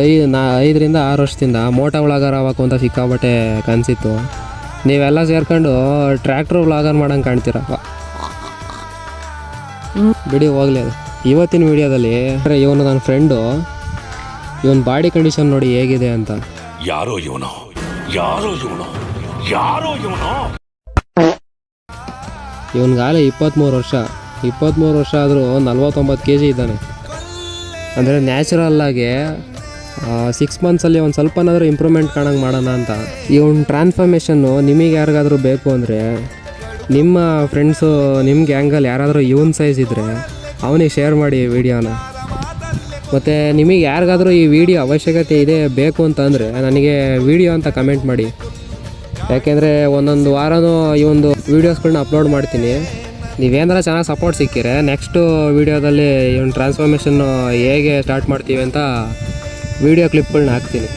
5ರಿಂದ 6 ವರ್ಷದಿಂದ Moto vlogger ಆಗಬೇಕು ಅಂತ ಸಿಕ್ಕಾಬಟ್ಟೆ ಕನಸಿತ್ತು. ನೀವೆಲ್ಲ ಸೇರ್ಕೊಂಡು ಟ್ರ್ಯಾಕ್ಟರ್ ವ್ಲಾಗರ್ ಮಾಡೋಂಗೆ ಕಾಣ್ತೀರಪ್ಪ. ಬಿಡಿ ಹೋಗ್ಲಿ ಅದು. ಇವತ್ತಿನ ವಿಡಿಯೋದಲ್ಲಿ ಇವನು ನನ್ನ ಫ್ರೆಂಡು, ಇವನ್ ಬಾಡಿ ಕಂಡೀಷನ್ ನೋಡಿ ಹೇಗಿದೆ ಅಂತ. ಯಾರೋ ಇವನು ಯಾರೋ ಇವನು ಯಾರೋ ಇವನು ಇವನ್ಗಾಲೆ 23 ವರ್ಷ ಆದರೂ 49 kg ಇದ್ದಾನೆ. ಅಂದರೆ ನ್ಯಾಚುರಲ್ಲಾಗಿ 6 ಮಂತ್ಸಲ್ಲಿ ಒಂದು ಸ್ವಲ್ಪನಾದರೂ ಇಂಪ್ರೂವ್ಮೆಂಟ್ ಕಾಣಂಗೆ ಮಾಡೋಣ ಅಂತ. ಇವನ್ ಟ್ರಾನ್ಸ್ಫಾರ್ಮೇಷನ್ನು ನಿಮಗೆ ಯಾರಿಗಾದರೂ ಬೇಕು ಅಂದರೆ, ನಿಮ್ಮ ಫ್ರೆಂಡ್ಸು ನಿಮ್ಮ ಗ್ಯಾಂಗಲ್ಲಿ ಯಾರಾದರೂ ಇವನ್ ಸೈಜ್ ಇದ್ದರೆ ಅವನಿಗೆ ಶೇರ್ ಮಾಡಿ ವಿಡಿಯೋನ. ಮತ್ತು ನಿಮಗೆ ಯಾರಿಗಾದರೂ ಈ ವಿಡಿಯೋ ಅವಶ್ಯಕತೆ ಇದೆ ಬೇಕು ಅಂತಂದರೆ ನನಗೆ ವಿಡಿಯೋ ಅಂತ ಕಮೆಂಟ್ ಮಾಡಿ. ಯಾಕೆಂದರೆ ಒಂದೊಂದು ವಾರನೂ ಈ ಒಂದು ವೀಡಿಯೋಸ್ಗಳನ್ನ ಅಪ್ಲೋಡ್ ಮಾಡ್ತೀನಿ. ನೀವೇನಾರ ಚೆನ್ನಾಗಿ ಸಪೋರ್ಟ್ ಸಿಕ್ಕಿರೆ ನೆಕ್ಸ್ಟು ವೀಡಿಯೋದಲ್ಲಿ ಇವನ್ ಟ್ರಾನ್ಸ್ಫಾರ್ಮೇಷನ್ನು ಹೇಗೆ ಸ್ಟಾರ್ಟ್ ಮಾಡ್ತೀವಿ ಅಂತ ವೀಡಿಯೋ ಕ್ಲಿಪ್ಗಳನ್ನ ಹಾಕ್ತೀನಿ.